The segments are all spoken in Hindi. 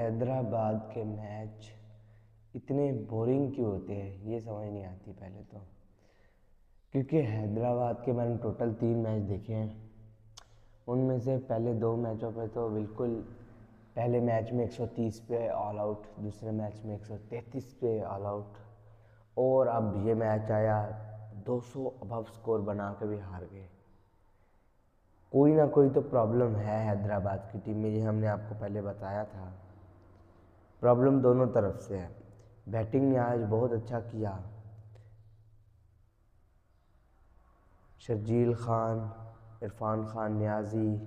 हैदराबाद के मैच इतने बोरिंग क्यों होते हैं ये समझ नहीं आती पहले तो। क्योंकि हैदराबाद के मैंने टोटल 3 मैच देखे हैं। उनमें से पहले 2 मैचों पे तो बिल्कुल, पहले मैच में 130 पे ऑल आउट, दूसरे मैच में 133 पे ऑल आउट, और अब ये मैच आया 200 अबव स्कोर बना के भी हार गए। कोई ना कोई तो प्रॉब्लम है हैदराबाद की टीम में, ये हमने आपको पहले बताया था। प्रॉब्लम दोनों तरफ से है। बैटिंग ने आज बहुत अच्छा किया। शर्जील खान, इरफान खान नियाजी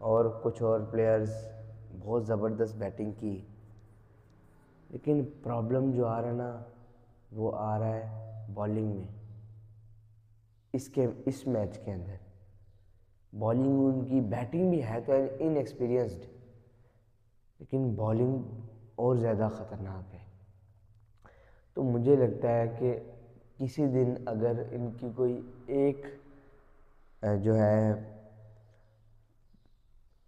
और कुछ और प्लेयर्स बहुत ज़बरदस्त बैटिंग की, लेकिन प्रॉब्लम जो आ रहा है ना, वो आ रहा है बॉलिंग में। इस मैच के अंदर बॉलिंग उनकी, बैटिंग भी है तो इनएक्सपीरियंस्ड, लेकिन बॉलिंग और ज़्यादा ख़तरनाक है। तो मुझे लगता है कि किसी दिन अगर इनकी कोई एक जो है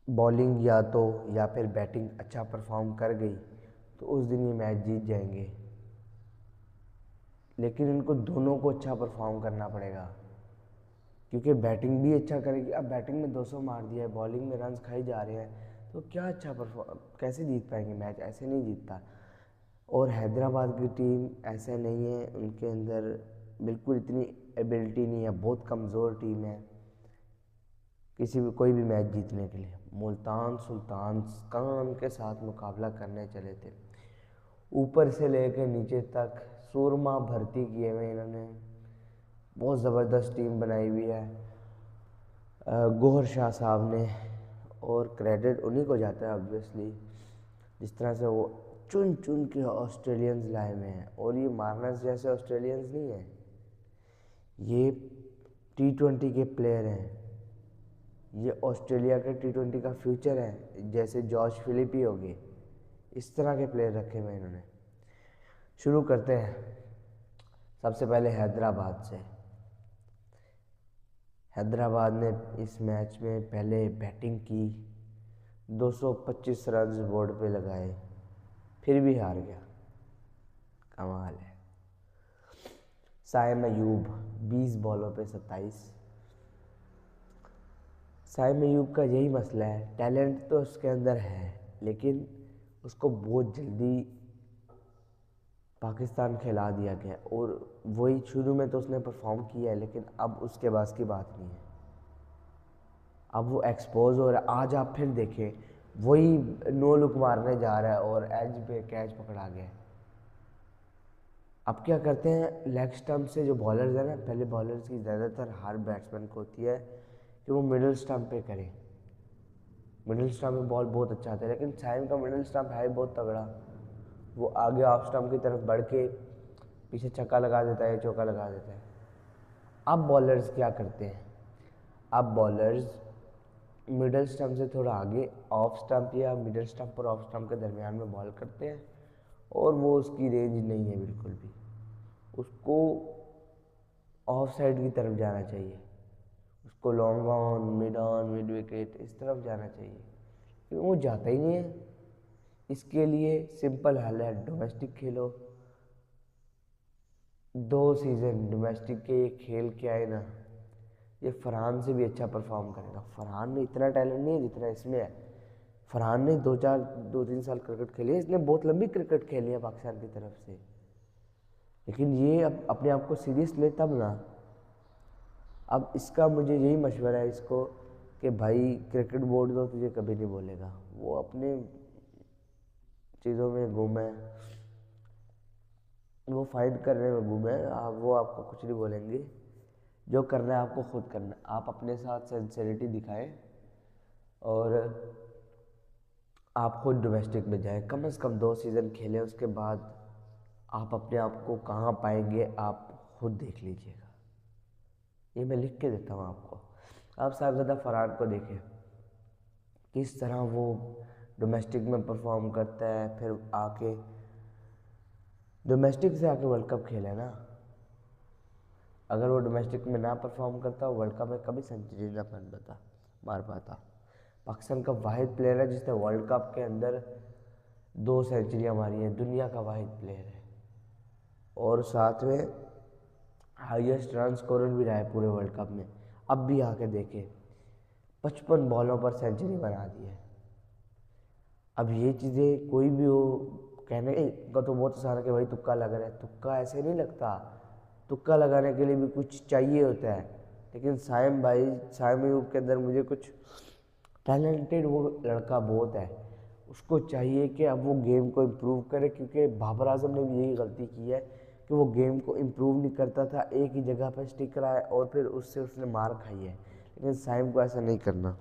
बॉलिंग या फिर बैटिंग अच्छा परफॉर्म कर गई तो उस दिन ये मैच जीत जाएंगे। लेकिन इनको दोनों को अच्छा परफॉर्म करना पड़ेगा, क्योंकि बैटिंग भी अच्छा करेगी। अब बैटिंग में 200 मार दिया है, बॉलिंग में रन्स खाई जा रहे हैं, तो क्या अच्छा परफॉर्म, कैसे जीत पाएंगे मैच? ऐसे नहीं जीतता। और हैदराबाद की टीम ऐसा नहीं है, उनके अंदर बिल्कुल इतनी एबिलिटी नहीं है, बहुत कमज़ोर टीम है कोई भी मैच जीतने के लिए। मुल्तान सुल्तान कान के साथ मुकाबला करने चले थे, ऊपर से लेकर नीचे तक सूरमा भर्ती किए हुए इन्होंने, बहुत ज़बरदस्त टीम बनाई हुई है गौहर शाह साहब ने। और क्रेडिट उन्हीं को जाता है ऑब्वियसली, जिस तरह से वो चुन चुन के ऑस्ट्रेलियंस लाए हुए हैं। और ये मार्नस जैसे ऑस्ट्रेलियंस नहीं हैं, ये T20 के प्लेयर हैं। ये ऑस्ट्रेलिया के T20 का फ्यूचर है, जैसे जॉर्ज फिलिपी हो गए, इस तरह के प्लेयर रखे हुए इन्होंने। शुरू करते हैं सबसे पहले हैदराबाद से। हैदराबाद ने इस मैच में पहले बैटिंग की, 225 रन बोर्ड पे लगाए, फिर भी हार गया। कमाल है। साइम अयूब 20 बॉलों पे 27। साइम अयूब का यही मसला है, टैलेंट तो उसके अंदर है, लेकिन उसको बहुत जल्दी पाकिस्तान खिला दिया गया। और वही शुरू में तो उसने परफॉर्म किया है, लेकिन अब उसके पास की बात नहीं है। अब वो एक्सपोज हो रहा है। आज आप फिर देखें, वही नो लुक मारने जा रहा है और एज पे कैच पकड़ा गया। अब क्या करते हैं, लेग स्टंप से जो बॉलर्स है ना, पहले बॉलर्स की ज़्यादातर हर बैट्समैन को होती है कि वो मिडिल स्टंप पे करें। मिडिल स्टंप में बॉल बहुत अच्छा आता है, लेकिन साइम का मिडिल स्टंप है बहुत तगड़ा। वो आगे ऑफ स्टंप की तरफ बढ़ के पीछे छक्का लगा देता है, चौका लगा देता है। अब बॉलर्स क्या करते हैं, अब बॉलर्स मिडिल स्टंप से थोड़ा आगे ऑफ स्टंप या मिडिल स्टंप और ऑफ स्टंप के दरमियान में बॉल करते हैं, और वो उसकी रेंज नहीं है बिल्कुल भी। उसको ऑफ साइड की तरफ जाना चाहिए, उसको लॉन्ग ऑन, मिड विकेट, इस तरफ जाना चाहिए, क्योंकि वो जाता ही नहीं है। इसके लिए सिंपल हल है, डोमेस्टिक खेलो। 2 सीज़न डोमेस्टिक के ये खेल के आए ना, ये फरहान से भी अच्छा परफॉर्म करेगा। फरहान में इतना टैलेंट नहीं है जितना इसमें है। फरहान ने 2-3 साल क्रिकेट खेली है, इसने बहुत लंबी क्रिकेट खेली है पाकिस्तान की तरफ से, लेकिन ये अब अपने आप को सीरियस ले तब ना। अब इसका मुझे यही मशवरा है इसको कि भाई क्रिकेट बोर्ड तो तुझे कभी नहीं बोलेगा, वो अपने चीज़ों में गुम है, वो फाइट करने में गुम है। वो आपको कुछ नहीं बोलेंगे, जो करना है आपको खुद करना है। आप अपने साथ सिंसेरिटी दिखाएं और आप खुद डोमेस्टिक में जाएं, कम से कम 2 सीज़न खेलें, उसके बाद आप अपने आप को कहाँ पाएंगे आप खुद देख लीजिएगा। ये मैं लिख के देता हूँ आपको। आप साहिबजादा फरहान को देखें किस तरह वो डोमेस्टिक में परफॉर्म करता है, फिर आके डोमेस्टिक से आके वर्ल्ड कप खेला है ना। अगर वो डोमेस्टिक में ना परफॉर्म करता, वर्ल्ड कप में कभी सेंचुरी ना मार पाता। पाकिस्तान का वाहिद प्लेयर है जिसने वर्ल्ड कप के अंदर 2 सेंचुरियाँ मारी हैं, दुनिया का वाहिद प्लेयर है। और साथ में हाईएस्ट रन स्कोरर भी रहा है पूरे वर्ल्ड कप में। अब भी आके देखे 55 बॉलों पर सेंचुरी बना दी है। अब ये चीज़ें कोई भी हो, कहने का तो बहुत आसान है कि भाई तुक्का लग रहा है, तुक्का ऐसे नहीं लगता। तुक्का लगाने के लिए भी कुछ चाहिए होता है। लेकिन साइम भाई, साइम अयूब के अंदर मुझे कुछ टैलेंटेड वो लड़का बहुत है, उसको चाहिए कि अब वो गेम को इम्प्रूव करे। क्योंकि बाबर आजम ने भी यही गलती की है कि वो गेम को इम्प्रूव नहीं करता था, एक ही जगह पर स्टिक रहा है और फिर उससे उसने मार खाई है। लेकिन साइम को ऐसा नहीं करना।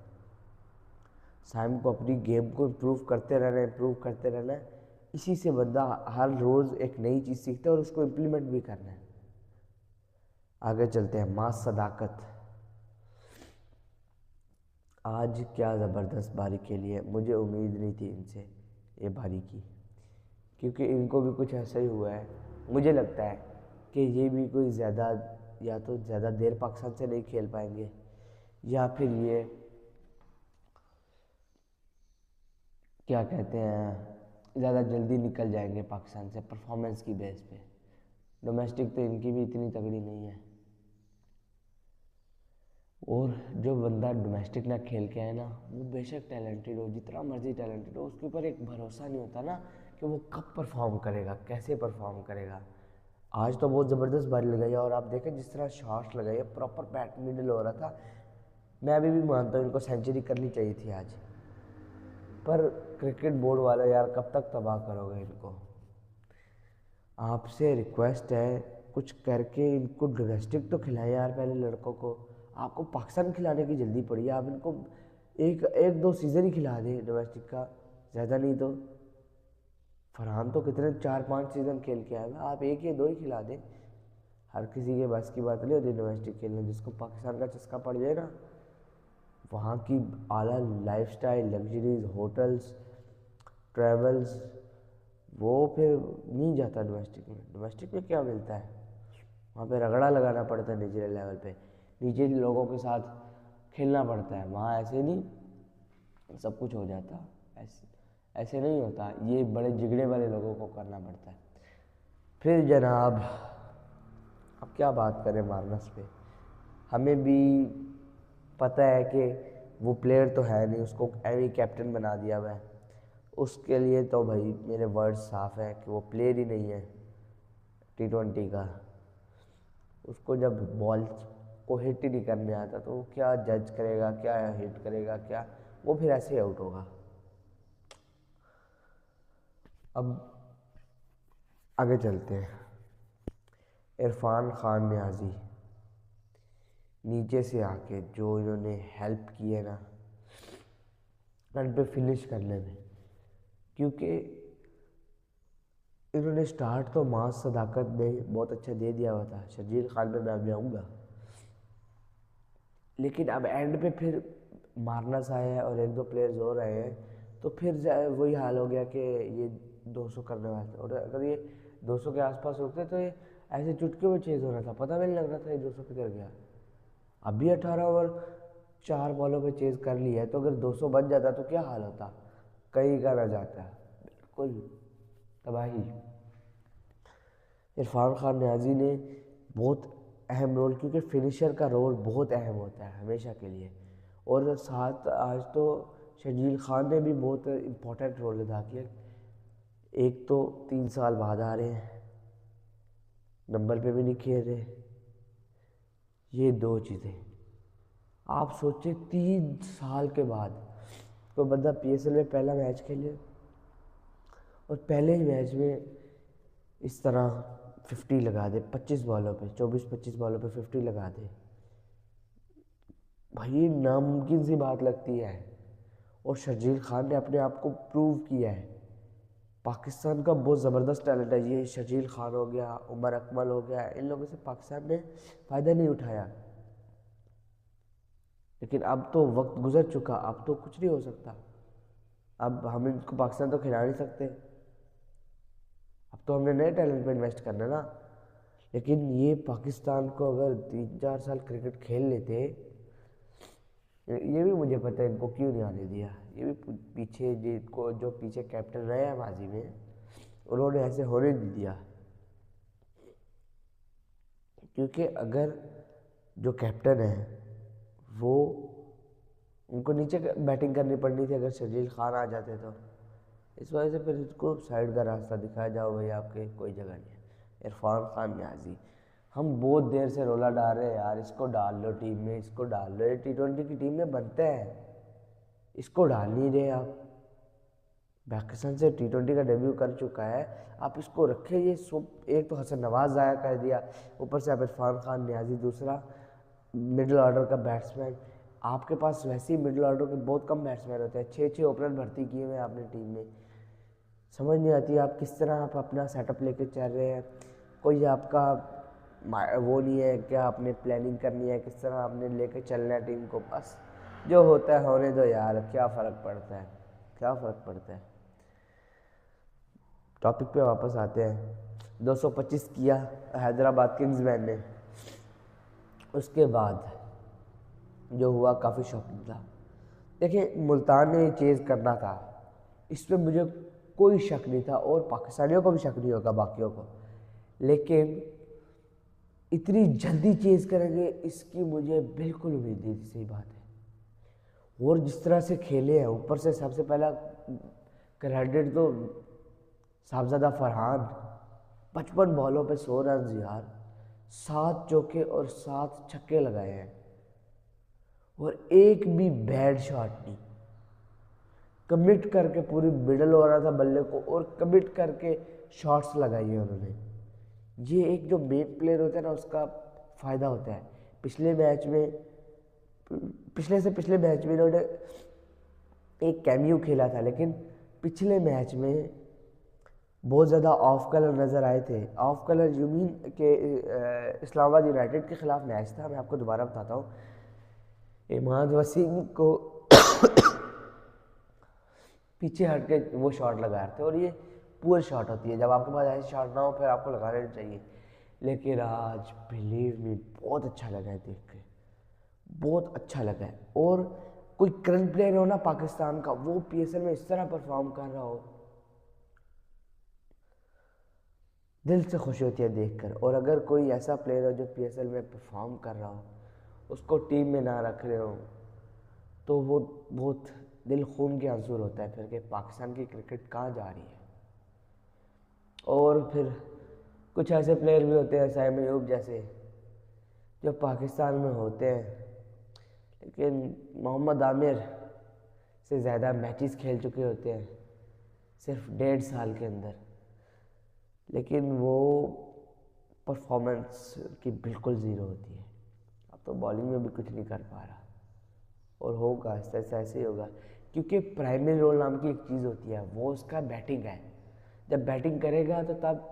साइम को अपनी गेम को इम्प्रूव करते रहना है, इम्प्रूव करते रहना है। इसी से बंदा हर रोज़ एक नई चीज़ सीखता है और उसको इम्प्लीमेंट भी करना है। आगे चलते हैं। मास सदाकत आज क्या ज़बरदस्त बारी खेली है, मुझे उम्मीद नहीं थी इनसे ये बारी की, क्योंकि इनको भी कुछ ऐसा ही हुआ है। मुझे लगता है कि ये भी कोई ज़्यादा, या तो ज़्यादा देर पाकिस्तान से नहीं खेल पाएंगे, या फिर ये क्या कहते हैं, ज़्यादा जल्दी निकल जाएंगे पाकिस्तान से परफॉर्मेंस की बेस पे। डोमेस्टिक तो इनकी भी इतनी तगड़ी नहीं है। और जो बंदा डोमेस्टिक ना खेल के आए ना, वो बेशक टैलेंटेड हो, जितना मर्जी टैलेंटेड हो, उसके ऊपर एक भरोसा नहीं होता ना कि वो कब परफॉर्म करेगा, कैसे परफॉर्म करेगा। आज तो बहुत ज़बरदस्त बारी लगाई है और आप देखें जिस तरह शॉट्स लगाई है, प्रॉपर बैट मिडल हो रहा था। मैं अभी भी मानता हूँ इनको सेंचुरी करनी चाहिए थी आज, पर क्रिकेट बोर्ड वाले यार कब तक तबाह करोगे इनको। आपसे रिक्वेस्ट है कुछ करके इनको डोमेस्टिक तो खिलाएं यार पहले लड़कों को। आपको पाकिस्तान खिलाने की जल्दी पड़ी है, आप इनको एक एक दो सीज़न ही खिला दें डोमेस्टिक का, ज़्यादा नहीं तो। फरहान तो कितने 4-5 सीज़न खेल के आए हैं, आप एक या दो ही खिला दें। हर किसी के बस की बात नहीं होती डोमेस्टिक खेलने। जिसको पाकिस्तान का चस्का पड़ जाए ना, वहाँ की आला लाइफस्टाइल, लग्जरीज, होटल्स, ट्रैवल्स, वो फिर नहीं जाता डोमेस्टिक में। डोमेस्टिक में क्या मिलता है, वहाँ पे रगड़ा लगाना पड़ता है निचले लेवल पे, नीचे लोगों के साथ खेलना पड़ता है। वहाँ ऐसे नहीं सब कुछ हो जाता, ऐसे ऐसे नहीं होता, ये बड़े जिगड़े वाले लोगों को करना पड़ता है। फिर जनाब अब क्या बात करें मार्नस पे। हमें भी पता है कि वो प्लेयर तो है नहीं, उसको एवी कैप्टन बना दिया हुआ है। उसके लिए तो भाई मेरे वर्ड साफ है कि वो प्लेयर ही नहीं है T20 का। उसको जब बॉल को हिट ही नहीं करने आता तो वो क्या जज करेगा, क्या हिट करेगा, क्या वो फिर ऐसे ही आउट होगा। अब आगे चलते हैं। इरफान खान नियाज़ी नीचे से आके जो इन्होंने हेल्प की है ना रन पे फिनिश करने में, क्योंकि इन्होंने स्टार्ट तो मास सदाकत में बहुत अच्छा दे दिया हुआ था। शर्जील खान में मैं अभी आऊँगा, लेकिन अब एंड पे फिर मारनस आया है और एक दो प्लेयर्स और आए हैं, तो फिर वही हाल हो गया कि ये 200 करने वाले थे। और अगर ये 200 के आसपास रुकते तो ये ऐसे चुटकी में चेज हो रहा था, पता भी नहीं लग रहा था ये 200 किधर गया। अभी 18 ओवर 4 बॉलों पे चेज कर लिया है, तो अगर 200 बच जाता तो क्या हाल होता, कहीं का ना जाता, बिल्कुल तबाही। इरफान खान नियाज़ी ने बहुत अहम रोल, क्योंकि फिनिशर का रोल बहुत अहम होता है हमेशा के लिए। और साथ आज तो शर्जील खान ने भी बहुत इम्पोर्टेंट रोल अदा किया। एक तो 3 साल बाद आ रहे हैं, नंबर पे भी नहीं खेल रहे, ये दो चीज़ें आप सोचे 3 साल के बाद कोई बंदा PSL में पहला मैच खेले और पहले ही मैच में इस तरह 50 लगा दे, 25 बॉलों पे 24-25 बॉलों पे 50 लगा दे, भाई नामुमकिन सी बात लगती है। और शर्जील खान ने अपने आप को प्रूव किया है। पाकिस्तान का बहुत ज़बरदस्त टैलेंट है, ये शर्जील खान हो गया, उमर अकमल हो गया, इन लोगों से पाकिस्तान ने फ़ायदा नहीं उठाया। लेकिन अब तो वक्त गुजर चुका, अब तो कुछ नहीं हो सकता। अब हम इनको पाकिस्तान तो खिला नहीं सकते, अब तो हमने नए टैलेंट पे इन्वेस्ट करना है ना। लेकिन ये पाकिस्तान को अगर 3-4 साल क्रिकेट खेल लेते ये भी मुझे पता है इनको क्यों नहीं आने दिया। ये भी पीछे जिनको जो पीछे कैप्टन रहे हैं माजी में, उन्होंने ऐसे होने नहीं दिया। क्योंकि अगर जो कैप्टन है वो, उनको नीचे बैटिंग करनी पड़नी थी अगर शर्जील खान आ जाते तो। इस वजह से फिर इसको साइड का रास्ता दिखाया, जाओ भाई आपके कोई जगह नहीं है। इरफान खान न्याजी, हम बहुत देर से रोला डाल रहे हैं यार, इसको डाल लो टीम में, इसको डाल लो, ये T20 की टीम में बनते हैं, इसको डाल नहीं रहे आप। पाकिस्तान से T20 का डेब्यू कर चुका है, आप इसको रखे। ये सब एक तो हसन नवाज ज़ाया कर दिया, ऊपर से आप इरफान खान न्याजी दूसरा मिडिल ऑर्डर का बैट्समैन। आपके पास वैसे ही मिडिल ऑर्डर के बहुत कम बैट्समैन होते हैं, 6 ओपनर भर्ती किए हुए आपने टीम में। समझ नहीं आती आप किस तरह आप अपना सेटअप लेके चल रहे हैं। कोई आपका वो नहीं है क्या, आपने प्लानिंग करनी है किस तरह आपने लेके चलना है टीम को। बस जो होता है होने दो यार, क्या फ़र्क पड़ता है, क्या फ़र्क पड़ता है। टॉपिक पे वापस आते हैं। 225 किया हैदराबाद किंग्समैन ने, उसके बाद जो हुआ काफ़ी शॉकिंग था। देखिए मुल्तान ने चेज़ करना था, इसमें मुझे कोई शक नहीं था और पाकिस्तानियों को भी शक नहीं होगा बाकियों को, लेकिन इतनी जल्दी चेज़ करेंगे इसकी मुझे बिल्कुल उम्मीद नहीं थी। सही बात है। और जिस तरह से खेले हैं, ऊपर से सबसे पहला क्रेडिट तो साहबजादा फरहान, 55 बॉलों पे 100 रन यार, 7 चौके और 7 छक्के लगाए हैं और एक भी बैड शॉट नहीं। कमिट करके पूरी मिडल हो रहा था बल्ले को और कमिट करके शॉट्स लगाई है उन्होंने। ये एक जो मेन प्लेयर होता है ना, उसका फ़ायदा होता है। पिछले से पिछले मैच में इन्होंने एक कैमियो खेला था, लेकिन पिछले मैच में बहुत ज़्यादा ऑफ कलर नज़र आए थे। ऑफ कलर यूमीन के इस्लामाबाद यूनाइटेड के ख़िलाफ़ मैच था, मैं आपको दोबारा बताता हूँ। इमाद वसीम को पीछे हट के वो शॉट लगा रहे थे और ये पुअर शॉट होती है, जब आपके पास ऐसी शॉट ना हो फिर आपको लगाना नहीं चाहिए। लेकिन आज बिलीव मी बहुत अच्छा लगा है देख के, बहुत अच्छा लगा है। और कोई करंट प्लेयर हो ना पाकिस्तान का, वो PSL में इस तरह परफॉर्म कर रहा हो, दिल से खुशी होती है देखकर। और अगर कोई ऐसा प्लेयर हो जो PSL में परफॉर्म कर रहा हो, उसको टीम में ना रख रहे हो, तो वो बहुत दिल खून के आंसू होता है फिर कि पाकिस्तान की क्रिकेट कहाँ जा रही है। और फिर कुछ ऐसे प्लेयर भी होते हैं साइम अयूब जैसे, जो पाकिस्तान में होते हैं लेकिन मोहम्मद आमिर से ज़्यादा मैचेस खेल चुके होते हैं सिर्फ 1.5 साल के अंदर, लेकिन वो परफॉर्मेंस की बिल्कुल ज़ीरो होती है। अब तो बॉलिंग में भी कुछ नहीं कर पा रहा और होगा ऐसे ही होगा, क्योंकि प्राइमरी रोल नाम की एक चीज़ होती है, वो उसका बैटिंग है। जब बैटिंग करेगा तो तब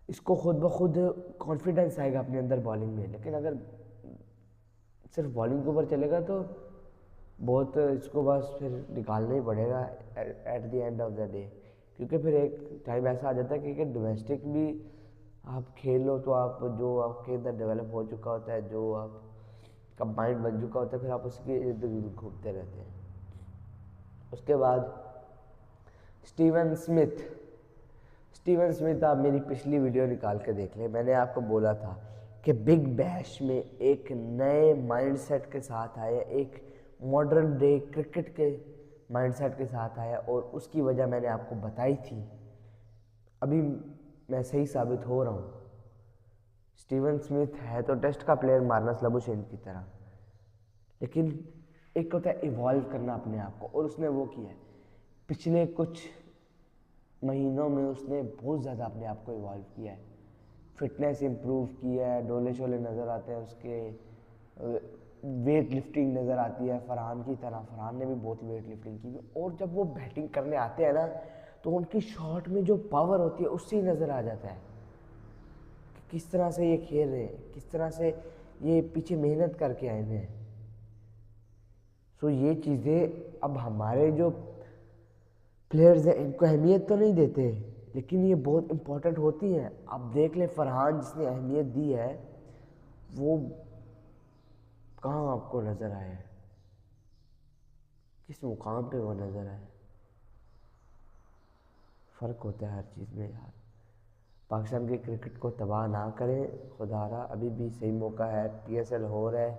इसको खुद ब खुद कॉन्फिडेंस आएगा अपने अंदर बॉलिंग में। लेकिन अगर सिर्फ बॉलिंग के ऊपर चलेगा तो बहुत इसको बस फिर निकालना ही पड़ेगा at the end of the day. क्योंकि फिर एक टाइम ऐसा आ जाता है कि डोमेस्टिक भी आप खेलो तो आप जो आपके अंदर डेवलप हो चुका होता है, जो आपका माइंड बन चुका होता है, फिर आप उसके इर्द गिर्द घूमते रहते हैं। उसके बाद स्टीवन स्मिथ आप मेरी पिछली वीडियो निकाल के देख लें। मैंने आपको बोला था कि बिग बैश में एक नए माइंडसेट के साथ आए, एक मॉडर्न डे क्रिकेट के माइंडसेट के साथ आया और उसकी वजह मैंने आपको बताई थी। अभी मैं सही साबित हो रहा हूँ। स्टीवन स्मिथ है तो टेस्ट का प्लेयर मार्नस लबुशेन की तरह, लेकिन एक होता है इवॉल्व करना अपने आप को, और उसने वो किया है। पिछले कुछ महीनों में उसने बहुत ज़्यादा अपने आप को इवॉल्व किया है, फिटनेस इम्प्रूव किया है, डोले शोले नज़र आते हैं उसके, वेट लिफ्टिंग नज़र आती है फरहान की तरह। फरहान ने भी बहुत वेट लिफ्टिंग की, और जब वो बैटिंग करने आते हैं ना तो उनकी शॉट में जो पावर होती है उससे ही नज़र आ जाता है कि किस तरह से ये खेल रहे हैं, किस तरह से ये पीछे मेहनत करके आए हुए हैं। सो ये चीज़ें अब हमारे जो प्लेयर्स हैं इनको अहमियत तो नहीं देते, लेकिन ये बहुत इम्पोर्टेंट होती हैं। आप देख लें फरहान जिसने अहमियत दी है वो कहाँ आपको नज़र आया है। किस मुकाम पे वो नज़र आए। फ़र्क होता है हर चीज़ में यार। पाकिस्तान के क्रिकेट को तबाह ना करें खुदारा, अभी भी सही मौका है। पीएसएल हो रहा है,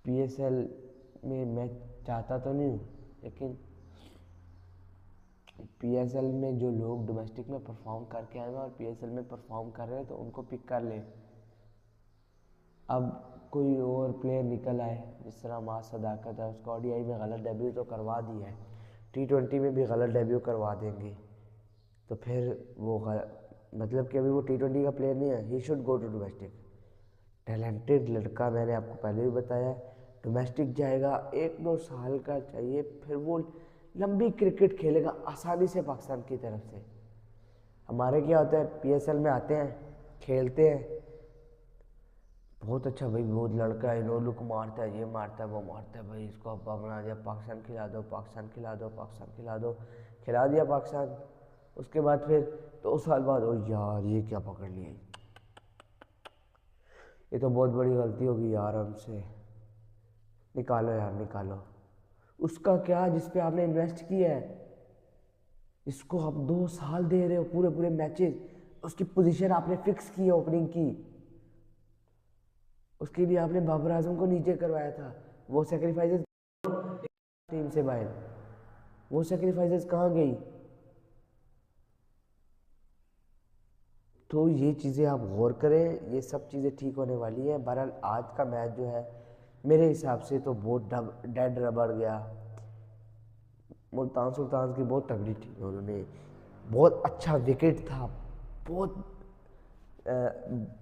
पीएसएल में मैं चाहता तो नहीं हूँ, लेकिन पीएसएल में जो लोग डोमेस्टिक में परफॉर्म करके आए हैं और पीएसएल में परफॉर्म कर रहे हैं तो उनको पिक कर लें। अब कोई और प्लेयर निकल आए, जिस तरह मास सदाकत है, उसको ओडीआई में गलत डेब्यू तो करवा दिया है, टी20 में भी गलत डेब्यू करवा देंगे, तो फिर वो मतलब कि अभी वो टी20 का प्लेयर नहीं है, he should go to domestic. Talented लड़का, मैंने आपको पहले भी बताया, डोमेस्टिक जाएगा, 1-2 साल का चाहिए, फिर वो लंबी क्रिकेट खेलेगा आसानी से पाकिस्तान की तरफ से। हमारे क्या होता है, पीएसएल में आते हैं, खेलते हैं, बहुत अच्छा भाई, बहुत लड़का है, नो लुक मारता है, ये मारता है, वो मारता है, भाई इसको अब्बा बना दिया, पाकिस्तान खिला दो, पाकिस्तान खिला दो, पाकिस्तान खिला दो, खिला दिया पाकिस्तान। उसके बाद फिर 2 साल बाद, ओ यार ये क्या पकड़ लिया, ये तो बहुत बड़ी गलती होगी यार हमसे, निकालो यार निकालो। उसका क्या जिस पे आपने इन्वेस्ट किया है, इसको आप 2 साल दे रहे हो, पूरे पूरे मैचेस, उसकी पोजीशन आपने फिक्स की है ओपनिंग की, उसके लिए आपने बाबर आजम को नीचे करवाया था, वो सेक्रीफाइसेस टीम से बाहर, वो सेक्रीफाइसेस कहाँ गई। तो ये चीज़ें आप गौर करें, ये सब चीज़ें ठीक होने वाली हैं। बहरहाल आज का मैच जो है मेरे हिसाब से तो बहुत डेड रबड़ गया। मुल्तान सुल्तान की बहुत तगड़ी थी, उन्होंने बहुत अच्छा विकेट था, बहुत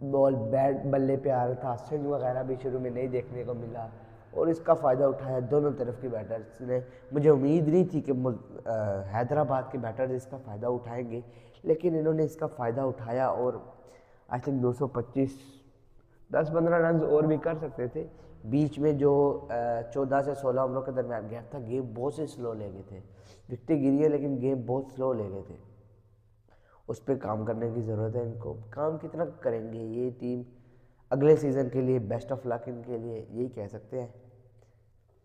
बॉल बैट बल्ले पे आ रहा था, स्विंग वगैरह भी शुरू में नहीं देखने को मिला, और इसका फ़ायदा उठाया दोनों तरफ के बैटर्स ने। मुझे उम्मीद नहीं थी कि हैदराबाद के बैटर्स इसका फ़ायदा उठाएंगे, लेकिन इन्होंने इसका फ़ायदा उठाया और आई थिंक 225 10-15 रन और भी कर सकते थे। बीच में जो 14 से 16 ओवरों के दरमियान गैप था, गेम बहुत से स्लो ले गए थे, विकटें गिरी है लेकिन गेम बहुत स्लो ले गए थे। उस पर काम करने की ज़रूरत है इनको। काम कितना करेंगे ये टीम अगले सीज़न के लिए, बेस्ट ऑफ लक इनके लिए, यही कह सकते हैं।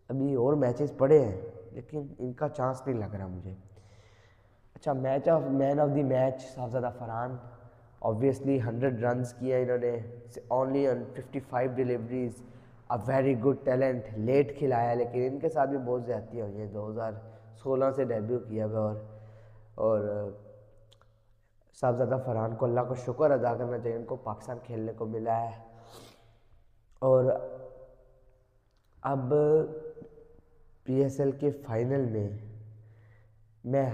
अभी और मैचेस पड़े हैं लेकिन इनका चांस नहीं लग रहा मुझे। अच्छा, man of the match Sahibzada Farhan, obviously 100 runs किए इन्होंने, only on 55 deliveries, a very good talent, late खिलाया, लेकिन इनके साथ भी बहुत ज़्यादतियाँ हुई हैं। 2016 से डेब्यू किया हुआ, और साहबजादा फरहान को अल्लाह को शुक्र अदा करना चाहिए, उनको पाकिस्तान खेलने को मिला है। और अब पीएसएल के फाइनल में मैं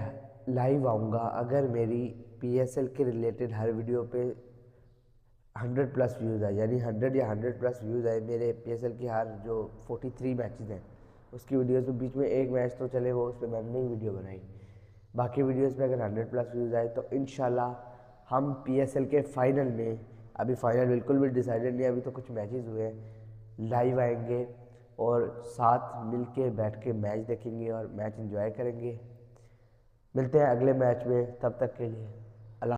लाइव आऊँगा, अगर मेरी पीएसएल के रिलेटेड हर वीडियो पे 100+ व्यूज़ आए, यानी 100 या 100+ व्यूज़ आए मेरे पीएसएल की हर जो 43 मैचेस हैं उसकी वीडियोस में, बीच में एक मैच तो चले वो उस पर मैंने नहीं वीडियो बनाई, बाकी वीडियोस पे अगर 100+ व्यूज़ आए तो इंशाल्लाह हम पीएसएल के फाइनल में, अभी फाइनल बिल्कुल भी डिसाइडेड नहीं, अभी तो कुछ मैचेस हुए हैं, लाइव आएंगे और साथ मिल के बैठ के मैच देखेंगे और मैच एंजॉय करेंगे। मिलते हैं अगले मैच में, तब तक के लिए अल्लाह।